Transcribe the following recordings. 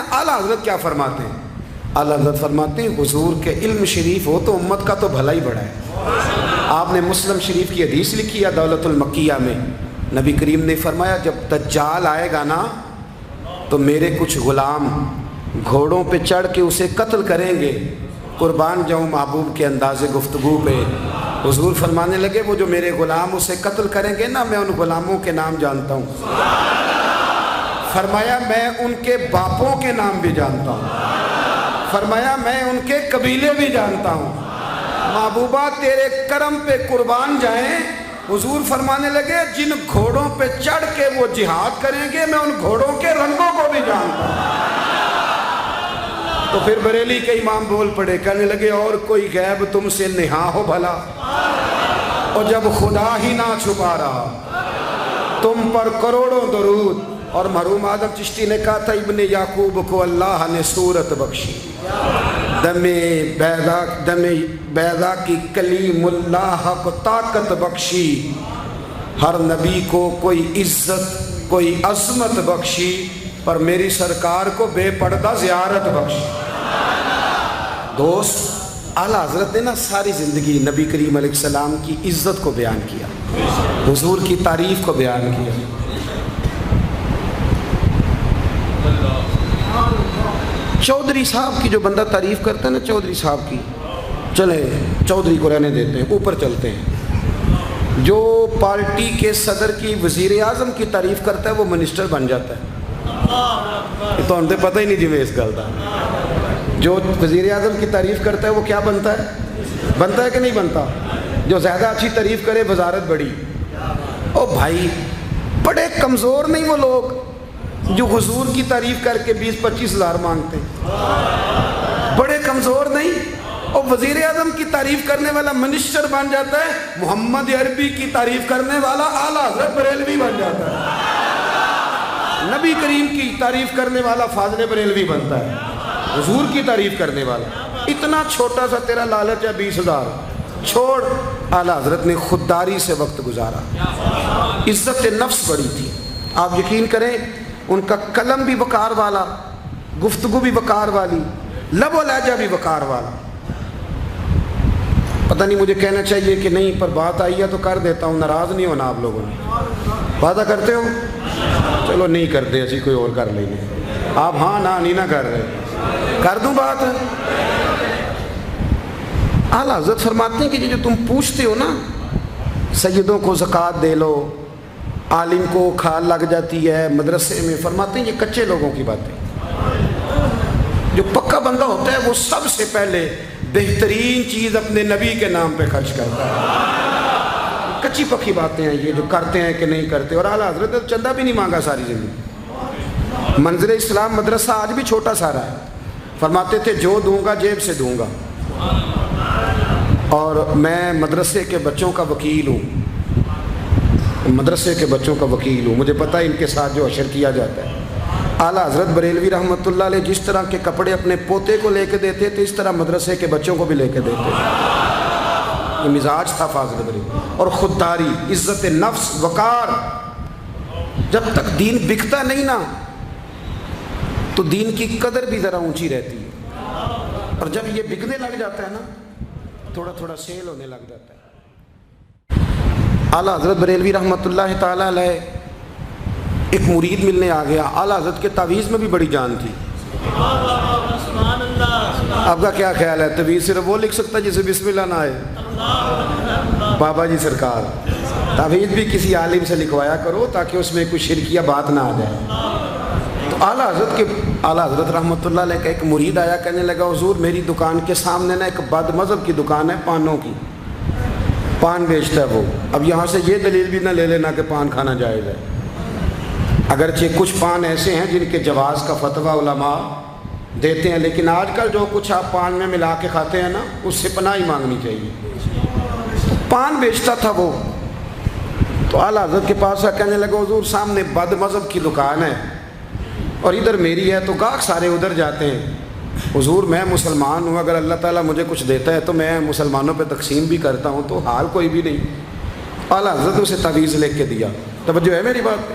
نا اعلیٰ حضرت کیا فرماتے ہیں؟ اعلیٰ حضرت فرماتے ہیں حضور کے علم شریف ہو تو امت کا تو بھلا ہی بڑا ہے۔ آپ نے مسلم شریف کی حدیث لکھی ہے دولت المکیہ میں، نبی کریم نے فرمایا جب دجال آئے گا نا تو میرے کچھ غلام گھوڑوں پہ چڑھ کے اسے قتل کریں گے، قربان جاؤں محبوب کے انداز گفتگو پہ۔ حضور فرمانے لگے وہ جو میرے غلام اسے قتل کریں گے نا، میں ان غلاموں کے نام جانتا ہوں۔ فرمایا میں ان کے باپوں کے نام بھی جانتا ہوں، فرمایا میں ان کے قبیلے بھی جانتا ہوں۔ محبوبہ تیرے کرم پہ قربان جائیں۔ حضور فرمانے لگے جن گھوڑوں پہ چڑھ کے وہ جہاد کریں گے میں ان گھوڑوں کے رنگوں کو بھی جانتا ہوں۔ تو پھر بریلی کے امام بول پڑے، کہنے لگے اور کوئی غیب تم سے نہا ہو بھلا، اور جب خدا ہی نہ چھپا رہا تم پر کروڑوں درود۔ اور مرحوم آدم چشتی نے کہا تھا ابن یعقوب کو اللہ نے صورت بخشی، دم بیضا کی کلیم اللہ کو طاقت بخشی، ہر نبی کو کوئی عزت کوئی عظمت بخشی، پر میری سرکار کو بے پردہ زیارت بخشی۔ دوست اعلیٰ حضرت نے نا ساری زندگی نبی کریم علیہ السلام کی عزت کو بیان کیا، حضور کی تعریف کو بیان کیا۔ چودھری صاحب کی جو بندہ تعریف کرتا ہے نا، چودھری صاحب کی، چلیں چودھری کو رہنے دیتے ہیں، اوپر چلتے ہیں۔ جو پارٹی کے صدر کی وزیر اعظم کی تعریف کرتا ہے وہ منسٹر بن جاتا ہے۔ یہ تو ہمیں پتہ ہی نہیں جی میں اس گل کا۔ جو وزیر اعظم کی تعریف کرتا ہے وہ کیا بنتا ہے کہ نہیں بنتا؟ جو زیادہ اچھی تعریف کرے وزارت بڑی۔ او بھائی بڑے کمزور نہیں وہ لوگ جو حضور کی تعریف کر کے 20-25 ہزار مانگتے ہیں، بڑے کمزور نہیں۔ اور وزیر اعظم کی تعریف کرنے والا منسٹر بن جاتا ہے، محمد عربی کی تعریف کرنے والا اعلیٰ حضرت بریلوی بن جاتا ہے، نبی کریم کی تعریف کرنے والا فاضل بریلوی بنتا ہے، حضور کی تعریف کرنے والا۔ اتنا چھوٹا سا تیرا لالچ ہے 20,000 چھوڑ۔ اعلیٰ حضرت نے خودداری سے وقت گزارا، عزت نفس بڑی تھی۔ آپ یقین کریں ان کا قلم بھی وقار والا، گفتگو بھی وقار والی، لب و لہجہ بھی وقار والا۔ پتہ نہیں مجھے کہنا چاہیے کہ نہیں، پر بات آئی ہے تو کر دیتا ہوں، ناراض نہیں ہونا آپ لوگوں نے۔ وعدہ کرتے ہو؟ چلو نہیں کرتے، اسی کوئی اور کر لیں گے۔ آپ ہاں نہیں نہ کر رہے، کر دوں بات۔ اعلیٰ حضرت فرماتے ہیں کہ جو تم پوچھتے ہو نا، سیدوں کو زکوٰۃ دے لو، عالم کو کھال لگ جاتی ہے مدرسے میں، فرماتے ہیں یہ کچے لوگوں کی باتیں۔ جو پکا بندہ ہوتا ہے وہ سب سے پہلے بہترین چیز اپنے نبی کے نام پہ خرچ کرتا ہے۔ کچی پکی باتیں ہیں یہ جو کرتے ہیں کہ نہیں کرتے۔ اور اعلیٰ حضرت نے چندہ بھی نہیں مانگا ساری زندگی۔ منظر اسلام مدرسہ آج بھی چھوٹا سارا ہے، فرماتے تھے جو دوں گا جیب سے دوں گا، اور میں مدرسے کے بچوں کا وکیل ہوں، مدرسے کے بچوں کا وکیل ہوں، مجھے پتہ ہے ان کے ساتھ جو اشر کیا جاتا ہے۔ اعلیٰ حضرت بریلوی رحمۃ اللہ علیہ جس طرح کے کپڑے اپنے پوتے کو لے کے دیتے تھے، اس طرح مدرسے کے بچوں کو بھی لے کے دیتے تھے۔ یہ مزاج تھا فاضل بریلوی۔ اور خودداری، عزت نفس، وقار۔ جب تک دین بکتا نہیں نا تو دین کی قدر بھی ذرا اونچی رہتی ہے، اور جب یہ بکنے لگ جاتا ہے نا تھوڑا تھوڑا سیل ہونے لگ جاتا ہے۔ اعلیٰ حضرت بریلوی رحمۃ اللہ تعالیٰ علیہ ایک مرید ملنے آ گیا۔ اعلیٰ حضرت کے تعویذ میں بھی بڑی جان تھی۔ آپ کا کیا خیال ہے، تعویذ صرف وہ لکھ سکتا جسے بسم اللہ نہ آئے؟ بابا جی سرکار، تعویذ بھی کسی عالم سے لکھوایا کرو تاکہ اس میں کوئی شرکیہ بات نہ آ جائے۔ تو اعلیٰ حضرت رحمۃ اللہ علیہ کا ایک مرید آیا، کہنے لگا حضور میری دکان کے سامنے نا ایک بد مذہب کی دکان ہے، پانوں کی، پان بیچتا ہے وہ۔ اب یہاں سے یہ دلیل بھی نہ لے لینا کہ پان کھانا جائز ہے، اگرچہ کچھ پان ایسے ہیں جن کے جواز کا فتویٰ علماء دیتے ہیں، لیکن آج کل جو کچھ آپ پان میں ملا کے کھاتے ہیں نا اس سے پناہ ہی مانگنی چاہیے۔ پان بیچتا تھا وہ، تو اعلیٰ حضرت کے پاس کہنے لگا حضور سامنے بد مذہب کی دکان ہے اور ادھر میری ہے، تو گاہک سارے ادھر جاتے ہیں، حضور میں مسلمان ہوں، اگر اللہ تعالیٰ مجھے کچھ دیتا ہے تو میں مسلمانوں پہ تقسیم بھی کرتا ہوں، تو حال کوئی بھی نہیں۔ اعلیٰ حضرت اسے تعویذ لکھ کے دیا۔ توجہ ہے میری بات پہ؟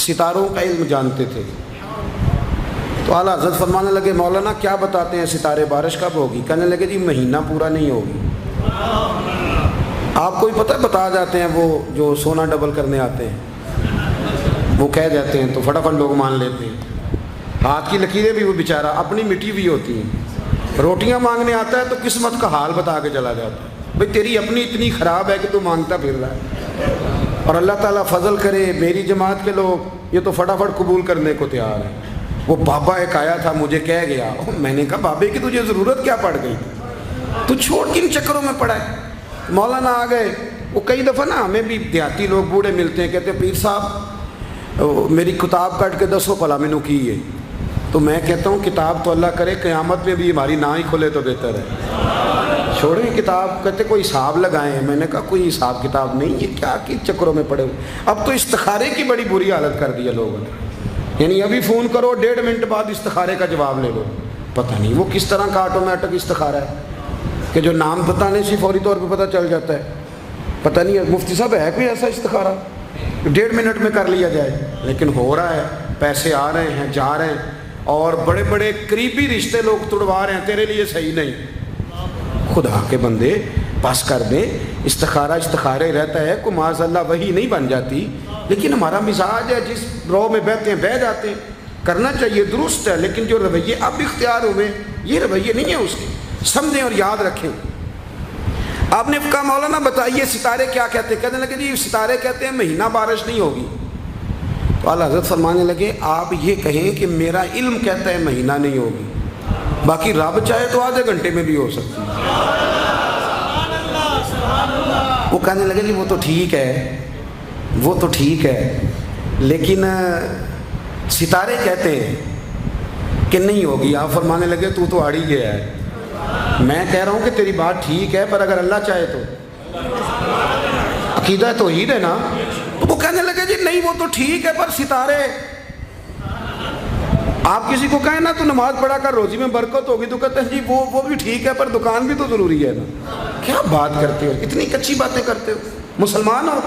ستاروں کا علم جانتے تھے۔ تو اعلیٰ حضرت فرمانے لگے مولانا کیا بتاتے ہیں ستارے بارش کب ہوگی؟ کہنے لگے جی مہینہ پورا نہیں ہوگی۔ آپ کو بھی پتہ ہے بتا جاتے ہیں وہ جو سونا ڈبل کرنے آتے ہیں، وہ کہہ جاتے ہیں تو فٹافٹ لوگ مان لیتے ہیں۔ ہاتھ کی لکیریں بھی وہ بیچارہ اپنی مٹی بھی ہوتی ہیں، روٹیاں مانگنے آتا ہے تو قسمت کا حال بتا کے چلا جاتا ہے، بھئی تیری اپنی اتنی خراب ہے کہ تو مانگتا پھر رہا ہے، اور اللہ تعالیٰ فضل کرے میری جماعت کے لوگ یہ تو فٹافٹ قبول کرنے کو تیار ہیں۔ وہ بابا ایک آیا تھا مجھے کہہ گیا، میں نے کہا بابے کی تجھے ضرورت کیا پڑ گئی، تو چھوڑ کن چکروں میں پڑا ہے؟ مولانا آ گئے، وہ کئی دفعہ نا ہمیں بھی دیہاتی لوگ بوڑھے ملتے ہیں، کہتے ہیں پیر صاحب میری کتاب کٹ کے دسو پلا مینو کی ہے، تو میں کہتا ہوں کتاب تو اللہ کرے قیامت میں بھی ہماری نہ ہی کھلے تو بہتر ہے، چھوڑیں کتاب، کہتے کوئی حساب لگائیں، میں نے کہا کوئی حساب کتاب نہیں، یہ کیا کی چکروں میں پڑے ہوئے۔ اب تو استخارے کی بڑی بری حالت کر دی ہے لوگوں نے، یعنی ابھی فون کرو 1.5 منٹ بعد استخارے کا جواب لے لو، پتہ نہیں وہ کس طرح کا آٹومیٹک استخارہ ہے کہ جو نام بتانے سے فوری طور پہ پتہ چل جاتا ہے۔ پتہ نہیں مفتی صاحب ہے کوئی ایسا استخارہ 1.5 منٹ میں کر لیا جائے، لیکن ہو رہا ہے، پیسے آ رہے ہیں جا رہے ہیں، اور بڑے بڑے قریبی رشتے لوگ تڑوا رہے ہیں تیرے لیے صحیح نہیں۔ خدا کے بندے بس کر دیں، استخارے رہتا ہے، کوئی معاذ اللہ وہی نہیں بن جاتی، لیکن ہمارا مزاج ہے جس رو میں بہتے ہیں بہ جاتے ہیں، کرنا چاہیے درست ہے، لیکن جو رویے اب اختیار ہوئے یہ رویے نہیں ہیں اس کے، سمجھیں اور یاد رکھیں۔ آپ نے کہا مولانا بتائیے ستارے کیا کہتے ہیں؟ کہنے لگے جی ستارے کہتے ہیں مہینہ بارش نہیں ہوگی۔ تو اعلیٰ حضرت فرمانے لگے آپ یہ کہیں کہ میرا علم کہتا ہے مہینہ نہیں ہوگی، باقی رب چاہے تو آدھے گھنٹے میں بھی ہو سکتی ہے۔ وہ کہنے لگے جی وہ تو ٹھیک ہے لیکن ستارے کہتے ہیں کہ نہیں ہوگی۔ آپ فرمانے لگے تو آڑ ہی گیا ہے، میں کہہ رہا ہوں کہ تیری بات ٹھیک ہے پر اگر اللہ چاہے تو، عقیدہ توحید ہے نا۔ تو وہ کہنے لگے جی نہیں وہ تو ٹھیک ہے پر ستارے، آپ کسی کو کہیں نا تو نماز پڑھا کر روزی میں برکت ہوگی تو کہتے ہیں جی وہ بھی ٹھیک ہے پر دکان بھی تو ضروری ہے نا۔ کیا بات کرتے ہو، اتنی کچی باتیں کرتے ہو، مسلمان ہو؟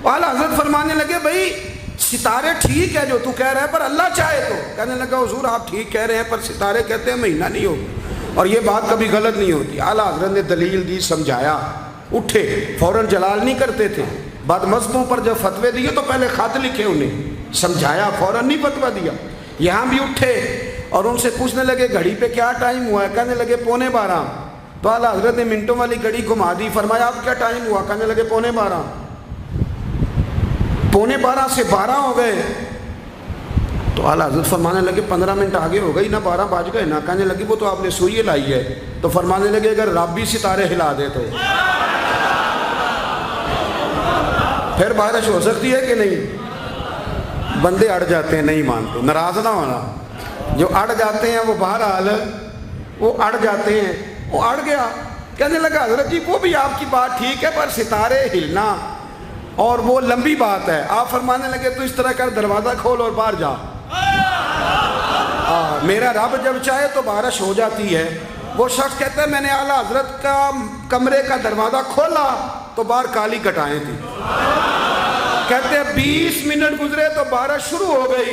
اعلیٰ حضرت فرمانے لگے بھائی ستارے ٹھیک ہے جو تو کہہ رہا ہے پر اللہ چاہے تو۔ کہنے لگا حضور آپ ٹھیک کہہ رہے ہیں پر ستارے کہتے ہیں مہینہ نہیں ہوگا، اور یہ بات کبھی غلط نہیں ہوتی۔ اعلیٰ حضرت نے دلیل دی، سمجھایا، اٹھے، فوراً جلال نہیں کرتے تھے، بعد مذہبوں پر جب فتوے دیے تو پہلے خط لکھے، انہیں سمجھایا، فوراً نہیں فتویٰ دیا۔ یہاں بھی اٹھے اور ان سے پوچھنے لگے گھڑی پہ کیا ٹائم ہوا ہے؟ کہنے لگے 11:15۔ تو اعلیٰ حضرت نے منٹوں والی گھڑی گھما دی، فرمایا اب کیا ٹائم ہوا؟ کہنے لگے 11:15۔ 11:15 سے 12 ہو گئے تو اعلیٰ حضرت فرمانے لگے 15 منٹ آگے ہو گئی نا، 12 بج گئے نا۔ کہنے لگے وہ تو آپ نے سوئی لائی ہے۔ تو فرمانے لگے اگر رب بھی ستارے ہلا دے تو پھر بارش ہو سکتی ہے کہ نہیں؟ بندے اڑ جاتے ہیں، نہیں مانتے، ناراض نہ ہونا، جو اڑ جاتے ہیں وہ بہرحال وہ اڑ جاتے ہیں، وہ اڑ گیا۔ کہنے لگا حضرت جی وہ بھی آپ کی بات ٹھیک ہے پر ستارے ہلنا اور وہ لمبی بات ہے۔ آپ فرمانے لگے تو اس طرح کر دروازہ کھول اور باہر جا، میرا رب جب چاہے تو بارش ہو جاتی ہے۔ وہ شخص کہتا ہے میں نے اعلیٰ حضرت کا کمرے کا دروازہ کھولا تو باہر کالی گٹائیں تھی، کہتے ہیں 20 منٹ گزرے تو بارش شروع ہو گئی۔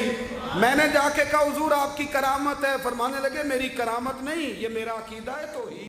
میں نے جا کے کہا حضور آپ کی کرامت ہے، فرمانے لگے میری کرامت نہیں، یہ میرا عقیدہ ہے توحید۔